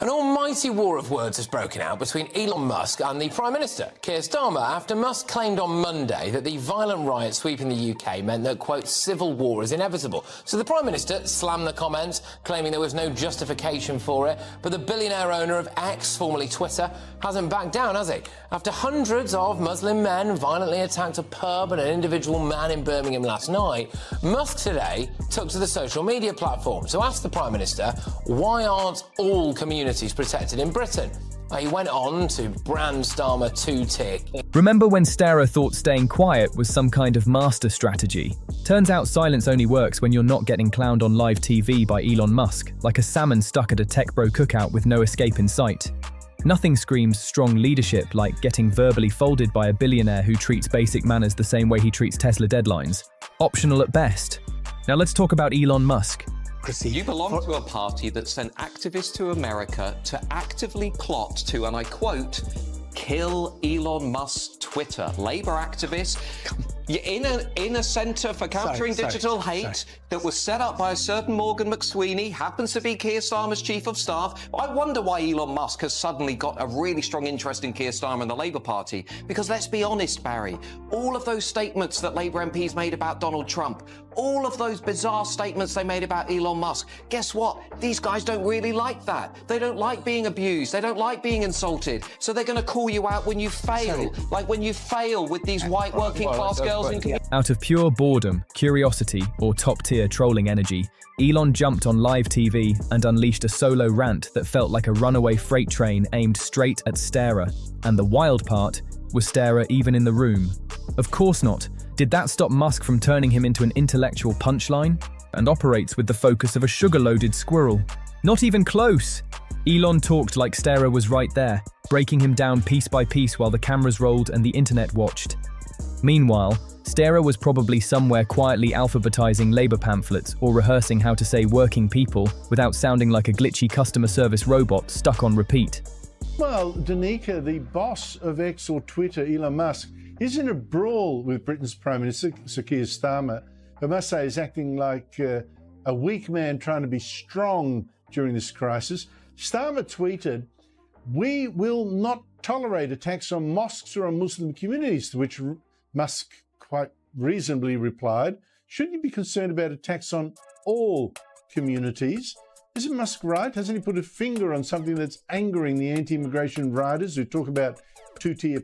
An almighty war of words has broken out between Elon Musk and the Prime Minister, Keir Starmer, after Musk claimed on Monday that the violent riots sweeping the UK meant that, quote, civil war is inevitable. So the Prime Minister slammed the comments, claiming there was no justification for it. But the billionaire owner of X, formerly Twitter, hasn't backed down, has he? After hundreds of Muslim men violently attacked a pub and an individual man in Birmingham last night, Musk today took to the social media platform to ask the Prime Minister, why aren't all communities protected in Britain? He went on to brand Starmer two-tier. Remember when Starmer thought staying quiet was some kind of master strategy? Turns out silence only works when you're not getting clowned on live TV by Elon Musk, like a salmon stuck at a tech bro cookout with no escape in sight. Nothing screams strong leadership like getting verbally folded by a billionaire who treats basic manners the same way he treats Tesla deadlines. Optional at best. Now let's talk about Elon Musk. You belong to a party that sent activists to America to actively plot to, and I quote, kill Elon Musk's Twitter. Labour activists in a centre for countering digital hate that was set up by a certain Morgan McSweeney, happens to be Keir Starmer's chief of staff. I wonder why Elon Musk has suddenly got a really strong interest in Keir Starmer and the Labour Party. Because let's be honest, Barry, all of those statements that Labour MPs made about Donald Trump, all of those bizarre statements they made about Elon Musk, guess what? These guys don't really like that. They don't like being abused. They don't like being insulted. So they're going to call you out when you fail. Like when you fail with these white working class girls in community. Out of pure boredom, curiosity, or top-tier trolling energy, Elon jumped on live TV and unleashed a solo rant that felt like a runaway freight train aimed straight at Starmer. And the wild part was Starmer even in the room. Of course not. Did that stop Musk from turning him into an intellectual punchline? And operates with the focus of a sugar-loaded squirrel. Not even close! Elon talked like Starmer was right there, breaking him down piece by piece while the cameras rolled and the internet watched. Meanwhile, Starmer was probably somewhere quietly alphabetizing Labour pamphlets or rehearsing how to say working people without sounding like a glitchy customer service robot stuck on repeat. Well, Danica, the boss of X or Twitter, Elon Musk, is in a brawl with Britain's Prime Minister, Sir Keir Starmer, who I must say is acting like a weak man trying to be strong during this crisis. Starmer tweeted, "We will not tolerate attacks on mosques or on Muslim communities," to which Musk quite reasonably replied, "Shouldn't you be concerned about attacks on all communities?" Isn't Musk right? Hasn't he put a finger on something that's angering the anti-immigration riders who talk about two-tier?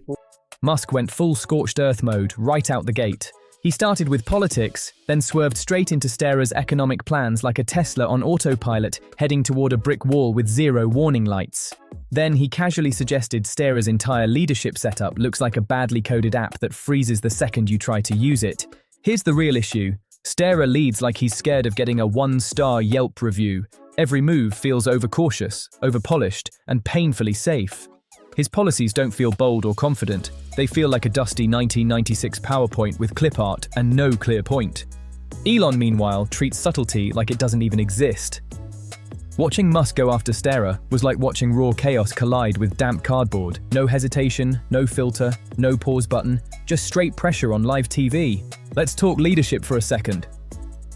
Musk went full scorched earth mode right out the gate. He started with politics, then swerved straight into Starmer's economic plans like a Tesla on autopilot, heading toward a brick wall with zero warning lights. Then he casually suggested Starmer's entire leadership setup looks like a badly coded app that freezes the second you try to use it. Here's the real issue. Starmer leads like he's scared of getting a 1-star Yelp review. Every move feels overcautious, overpolished, and painfully safe. His policies don't feel bold or confident. They feel like a dusty 1996 PowerPoint with clip art and no clear point. Elon, meanwhile, treats subtlety like it doesn't even exist. Watching Musk go after Starmer was like watching raw chaos collide with damp cardboard. No hesitation, no filter, no pause button, just straight pressure on live TV. Let's talk leadership for a second.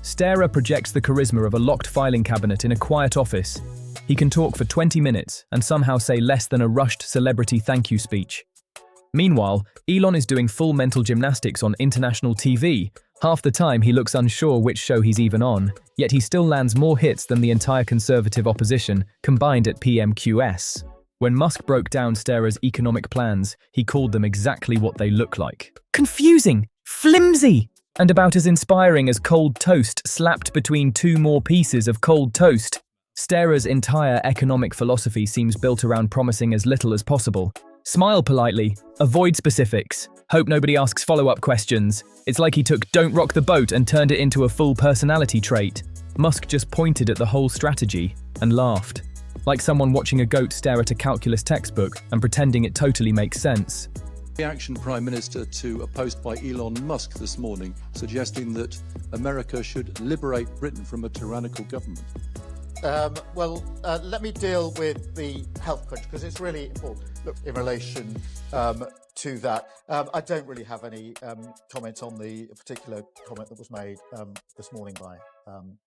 Starmer projects the charisma of a locked filing cabinet in a quiet office. He can talk for 20 minutes and somehow say less than a rushed celebrity thank you speech. Meanwhile, Elon is doing full mental gymnastics on international TV. Half the time he looks unsure which show he's even on, yet he still lands more hits than the entire Conservative opposition combined at PMQS. When Musk broke down Starmer's economic plans, he called them exactly what they look like. Confusing, flimsy, and about as inspiring as cold toast slapped between two more pieces of cold toast. Starmer's entire economic philosophy seems built around promising as little as possible. Smile politely, avoid specifics, hope nobody asks follow-up questions. It's like he took "don't rock the boat" and turned it into a full personality trait. Musk just pointed at the whole strategy and laughed, like someone watching a goat stare at a calculus textbook and pretending it totally makes sense. Reaction, Prime Minister, to a post by Elon Musk this morning suggesting that America should liberate Britain from a tyrannical government. Let me deal with the health crunch because it's really important. Look, in relation to that, I don't really have any comment on the particular comment that was made this morning by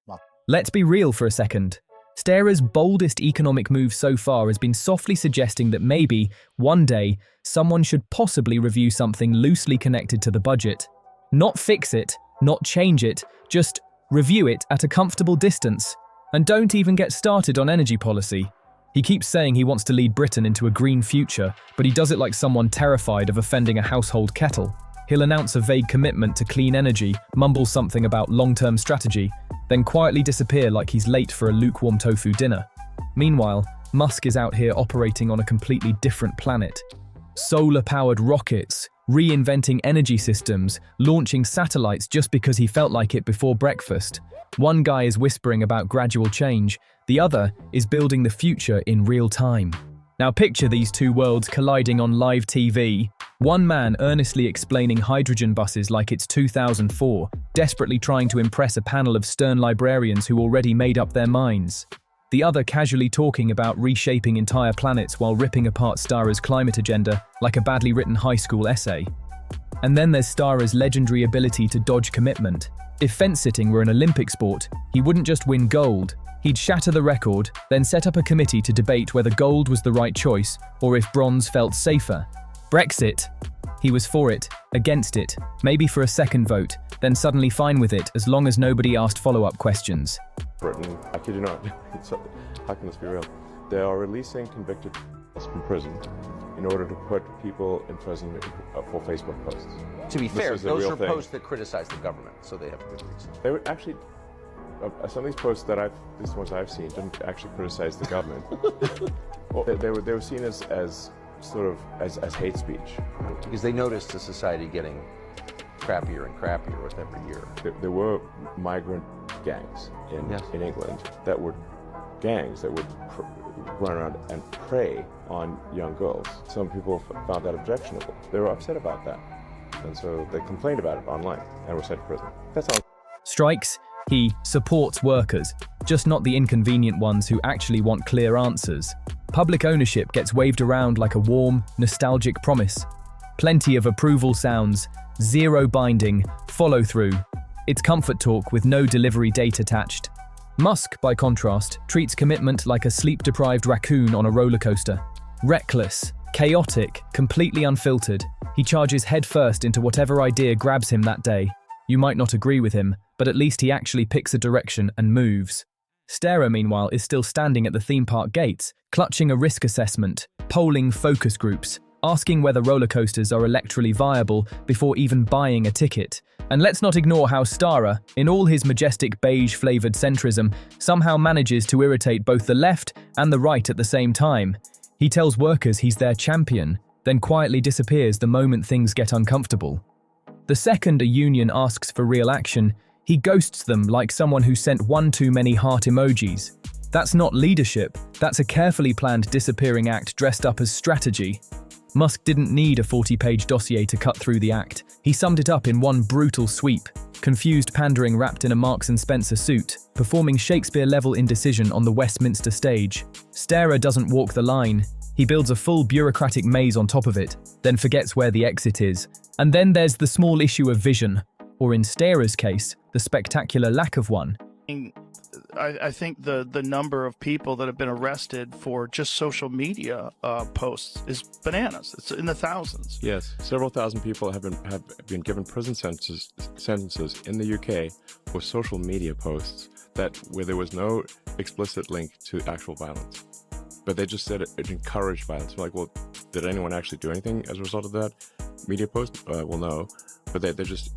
Mark. Let's be real for a second. Starmer's boldest economic move so far has been softly suggesting that maybe, one day, someone should possibly review something loosely connected to the budget. Not fix it, not change it, just review it at a comfortable distance. And don't even get started on energy policy. He keeps saying he wants to lead Britain into a green future, but he does it like someone terrified of offending a household kettle. He'll announce a vague commitment to clean energy, mumble something about long-term strategy, then quietly disappear like he's late for a lukewarm tofu dinner. Meanwhile, Musk is out here operating on a completely different planet. Solar-powered rockets, reinventing energy systems, launching satellites just because he felt like it before breakfast. One guy is whispering about gradual change, the other is building the future in real time. Now picture these two worlds colliding on live TV. One man earnestly explaining hydrogen buses like it's 2004, desperately trying to impress a panel of stern librarians who already made up their minds. The other casually talking about reshaping entire planets while ripping apart Starmer's climate agenda like a badly written high school essay. And then there's Starmer's legendary ability to dodge commitment. If fence-sitting were an Olympic sport, he wouldn't just win gold, he'd shatter the record, then set up a committee to debate whether gold was the right choice or if bronze felt safer. Brexit. He was for it, against it, maybe for a second vote, then suddenly fine with it as long as nobody asked follow-up questions. Britain, I kid you not, how can this be real? They are releasing convicted from prison in order to put people in prison for Facebook posts. To be fair, those are thing. Posts that criticize the government, so they have a good reason. They would actually, some of these posts that these ones I've seen, didn't actually criticize the government. Well, they were seen as sort of as hate speech. Because they noticed the society getting crappier and crappier with every year. There were migrant gangs in England that were gangs that would run around and prey on young girls. Some people found that objectionable. They were upset about that. And so they complained about it online and were sent to prison. That's all. Strikes. He supports workers, just not the inconvenient ones who actually want clear answers. Public ownership gets waved around like a warm, nostalgic promise. Plenty of approval sounds, zero binding, follow-through. It's comfort talk with no delivery date attached. Musk, by contrast, treats commitment like a sleep-deprived raccoon on a roller coaster. Reckless, chaotic, completely unfiltered. He charges headfirst into whatever idea grabs him that day. You might not agree with him, but at least he actually picks a direction and moves. Starmer, meanwhile, is still standing at the theme park gates, clutching a risk assessment, polling focus groups, asking whether roller coasters are electorally viable before even buying a ticket. And let's not ignore how Starmer, in all his majestic beige-flavoured centrism, somehow manages to irritate both the left and the right at the same time. He tells workers he's their champion, then quietly disappears the moment things get uncomfortable. The second a union asks for real action, he ghosts them like someone who sent one too many heart emojis. That's not leadership, that's a carefully planned disappearing act dressed up as strategy. Musk didn't need a 40-page dossier to cut through the act. He summed it up in one brutal sweep. Confused pandering wrapped in a Marks & Spencer suit, performing Shakespeare-level indecision on the Westminster stage. Starmer doesn't walk the line. He builds a full bureaucratic maze on top of it, then forgets where the exit is. And then there's the small issue of vision, or in Starmer's case, the spectacular lack of one. I think the number of people that have been arrested for just social media posts is bananas. It's in the thousands. Yes, several thousand people have been given prison sentences in the UK for social media posts where there was no explicit link to actual violence, but they just said it encouraged violence. Like, well, did anyone actually do anything as a result of that media post? Well, no. But they're just,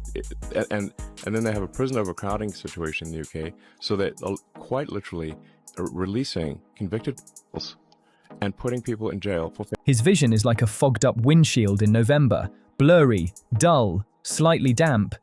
and then they have a prison overcrowding situation in the UK, so they're quite literally releasing convicted people and putting people in jail for. His vision is like a fogged-up windshield in November, blurry, dull, slightly damp.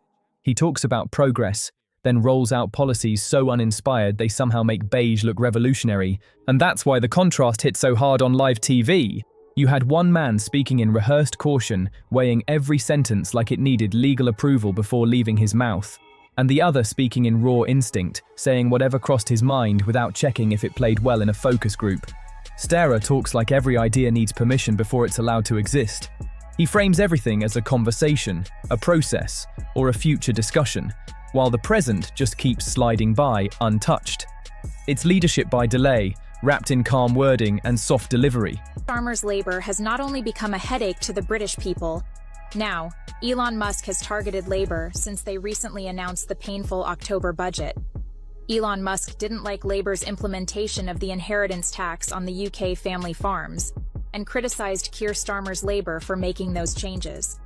He talks about progress, then rolls out policies so uninspired they somehow make beige look revolutionary, and that's why the contrast hit so hard on live TV. You had one man speaking in rehearsed caution, weighing every sentence like it needed legal approval before leaving his mouth, and the other speaking in raw instinct, saying whatever crossed his mind without checking if it played well in a focus group. Starmer talks like every idea needs permission before it's allowed to exist. He frames everything as a conversation, a process, or a future discussion, while the present just keeps sliding by untouched. It's leadership by delay, wrapped in calm wording and soft delivery. Starmer's Labour has not only become a headache to the British people. Now, Elon Musk has targeted Labour since they recently announced the painful October budget. Elon Musk didn't like Labour's implementation of the inheritance tax on the UK family farms, and criticised Keir Starmer's Labour for making those changes.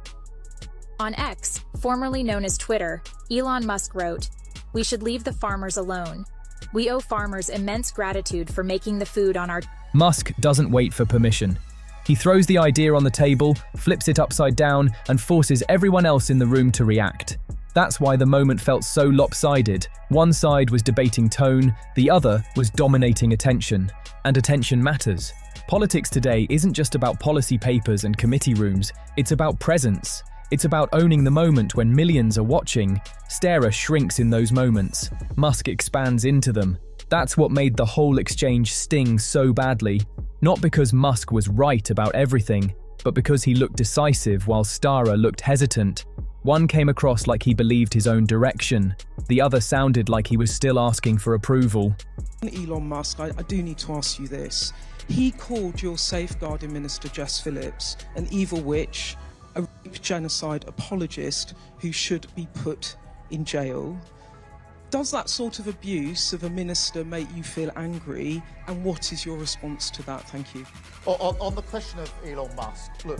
On X, formerly known as Twitter, Elon Musk wrote, "We should leave the farmers alone. We owe farmers immense gratitude for making the food on our..." Musk doesn't wait for permission. He throws the idea on the table, flips it upside down, and forces everyone else in the room to react. That's why the moment felt so lopsided. One side was debating tone, the other was dominating attention. And attention matters. Politics today isn't just about policy papers and committee rooms, it's about presence. It's about owning the moment when millions are watching. Starmer shrinks in those moments. Musk expands into them. That's what made the whole exchange sting so badly. Not because Musk was right about everything, but because he looked decisive while Starmer looked hesitant. One came across like he believed his own direction. The other sounded like he was still asking for approval. Elon Musk, I do need to ask you this. He called your safeguarding minister, Jess Phillips, an evil witch, a rape genocide apologist who should be put in jail. Does that sort of abuse of a minister make you feel angry? And what is your response to that? Thank you. On the question of Elon Musk, look,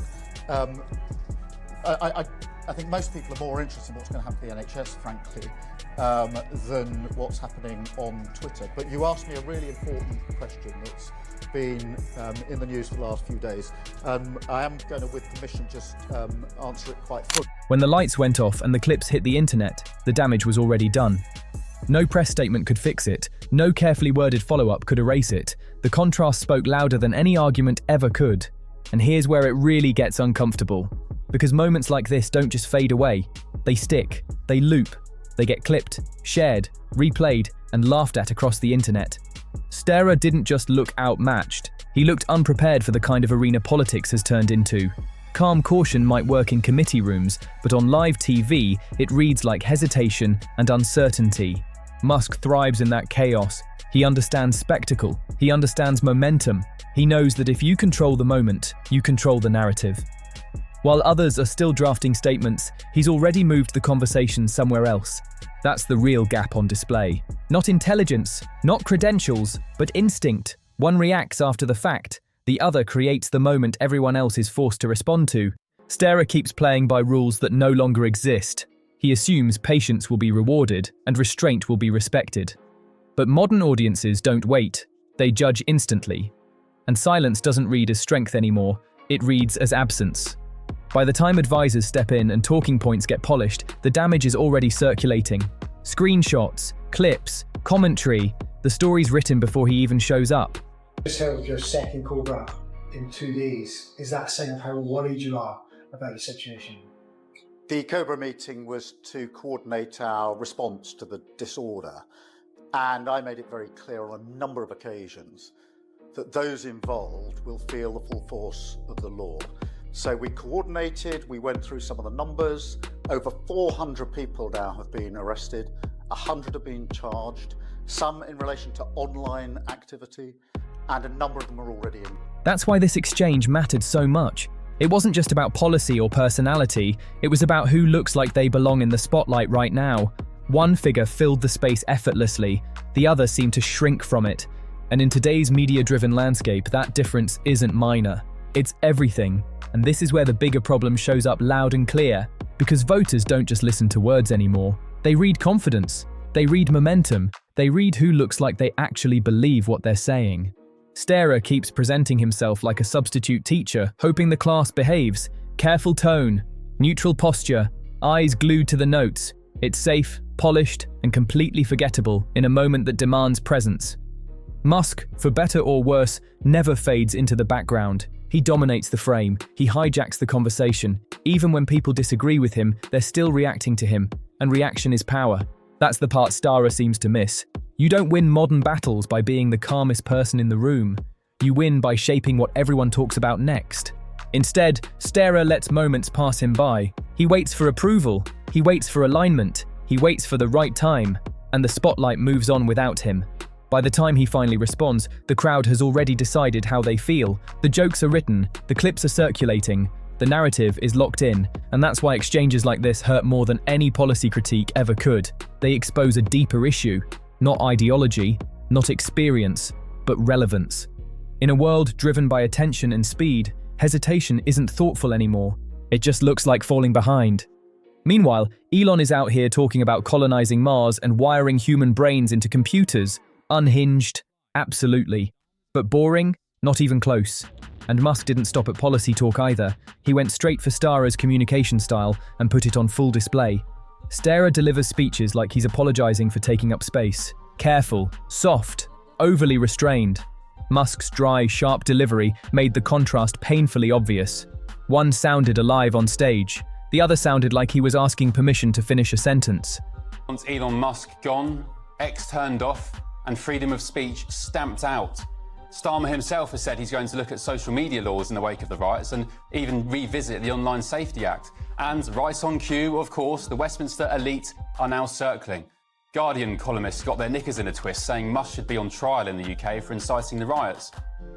I think most people are more interested in what's going to happen to the NHS, frankly, than what's happening on Twitter. But you asked me a really important question that's been in the news for the last few days. I am going to, with permission, just answer it quite fully. When the lights went off and the clips hit the internet, the damage was already done. No press statement could fix it. No carefully worded follow-up could erase it. The contrast spoke louder than any argument ever could. And here's where it really gets uncomfortable. Because moments like this don't just fade away. They stick, they loop, they get clipped, shared, replayed, and laughed at across the internet. Starmer didn't just look outmatched, he looked unprepared for the kind of arena politics has turned into. Calm caution might work in committee rooms, but on live TV, it reads like hesitation and uncertainty. Musk thrives in that chaos. He understands spectacle, he understands momentum. He knows that if you control the moment, you control the narrative. While others are still drafting statements, he's already moved the conversation somewhere else. That's the real gap on display. Not intelligence, not credentials, but instinct. One reacts after the fact, the other creates the moment everyone else is forced to respond to. Starmer keeps playing by rules that no longer exist. He assumes patience will be rewarded and restraint will be respected. But modern audiences don't wait, they judge instantly. And silence doesn't read as strength anymore, it reads as absence. By the time advisors step in and talking points get polished, the damage is already circulating. Screenshots, clips, commentary, the story's written before he even shows up. Just held your second Cobra in 2 days. Is that a sign of how worried you are about the situation? The Cobra meeting was to coordinate our response to the disorder. And I made it very clear on a number of occasions that those involved will feel the full force of the law. So we coordinated, we went through some of the numbers. Over 400 people now have been arrested, 100 have been charged, some in relation to online activity, and a number of them are already in. That's why this exchange mattered so much. It wasn't just about policy or personality, it was about who looks like they belong in the spotlight right now. One figure filled the space effortlessly, the other seemed to shrink from it. And in today's media-driven landscape, that difference isn't minor. It's everything. And this is where the bigger problem shows up loud and clear. Because voters don't just listen to words anymore. They read confidence. They read momentum. They read who looks like they actually believe what they're saying. Starmer keeps presenting himself like a substitute teacher, hoping the class behaves. Careful tone, neutral posture, eyes glued to the notes. It's safe, polished, and completely forgettable in a moment that demands presence. Musk, for better or worse, never fades into the background. He dominates the frame, he hijacks the conversation. Even when people disagree with him, they're still reacting to him, and reaction is power. That's the part Starmer seems to miss. You don't win modern battles by being the calmest person in the room. You win by shaping what everyone talks about next. Instead, Starmer lets moments pass him by. He waits for approval, he waits for alignment, he waits for the right time, and the spotlight moves on without him. By the time he finally responds, the crowd has already decided how they feel. The jokes are written, the clips are circulating, the narrative is locked in, and that's why exchanges like this hurt more than any policy critique ever could. They expose a deeper issue, not ideology, not experience, but relevance. In a world driven by attention and speed, hesitation isn't thoughtful anymore. It just looks like falling behind. Meanwhile, Elon is out here talking about colonizing Mars and wiring human brains into computers. Unhinged, absolutely. But boring? Not even close. And Musk didn't stop at policy talk either. He went straight for Starmer's communication style and put it on full display. Starmer delivers speeches like he's apologizing for taking up space. Careful, soft, overly restrained. Musk's dry, sharp delivery made the contrast painfully obvious. One sounded alive on stage. The other sounded like he was asking permission to finish a sentence. Once Elon Musk gone, X turned off, and freedom of speech stamped out. Starmer himself has said he's going to look at social media laws in the wake of the riots and even revisit the Online Safety Act. And right on cue, of course, the Westminster elite are now circling. Guardian columnists got their knickers in a twist, saying Musk should be on trial in the UK for inciting the riots.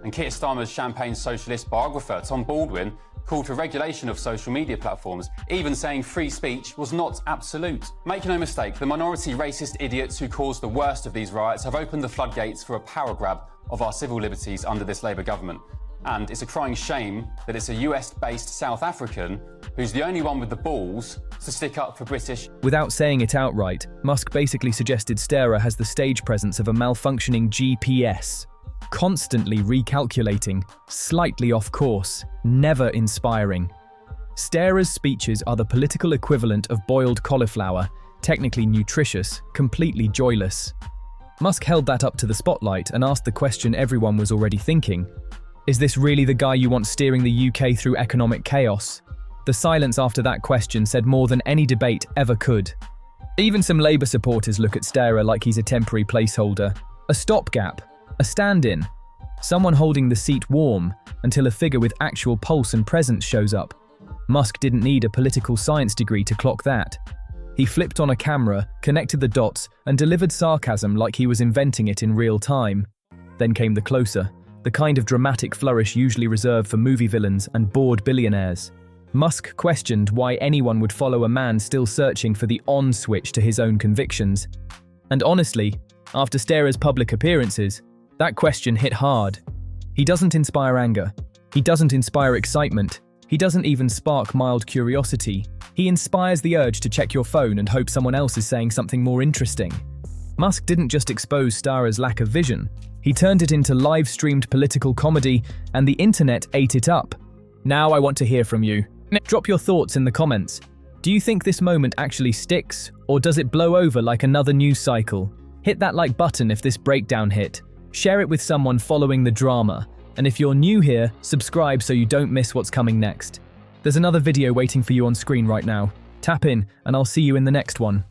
And Keir Starmer's champagne socialist biographer, Tom Baldwin, called for regulation of social media platforms, even saying free speech was not absolute. Make no mistake, the minority racist idiots who caused the worst of these riots have opened the floodgates for a power grab of our civil liberties under this Labour government. And it's a crying shame that it's a US-based South African who's the only one with the balls to stick up for British. Without saying it outright, Musk basically suggested Starmer has the stage presence of a malfunctioning GPS. Constantly recalculating, slightly off course, never inspiring. Starmer's speeches are the political equivalent of boiled cauliflower, technically nutritious, completely joyless. Musk held that up to the spotlight and asked the question everyone was already thinking. Is this really the guy you want steering the UK through economic chaos? The silence after that question said more than any debate ever could. Even some Labour supporters look at Starmer like he's a temporary placeholder, a stopgap, a stand-in, someone holding the seat warm until a figure with actual pulse and presence shows up. Musk didn't need a political science degree to clock that. He flipped on a camera, connected the dots, and delivered sarcasm like he was inventing it in real time. Then came the closer, the kind of dramatic flourish usually reserved for movie villains and bored billionaires. Musk questioned why anyone would follow a man still searching for the on switch to his own convictions. And honestly, after Starmer's public appearances, that question hit hard. He doesn't inspire anger. He doesn't inspire excitement. He doesn't even spark mild curiosity. He inspires the urge to check your phone and hope someone else is saying something more interesting. Musk didn't just expose Starmer's lack of vision. He turned it into live-streamed political comedy, and the internet ate it up. Now I want to hear from you. Drop your thoughts in the comments. Do you think this moment actually sticks, or does it blow over like another news cycle? Hit that like button if this breakdown hit. Share it with someone following the drama. And if you're new here, subscribe so you don't miss what's coming next. There's another video waiting for you on screen right now. Tap in, and I'll see you in the next one.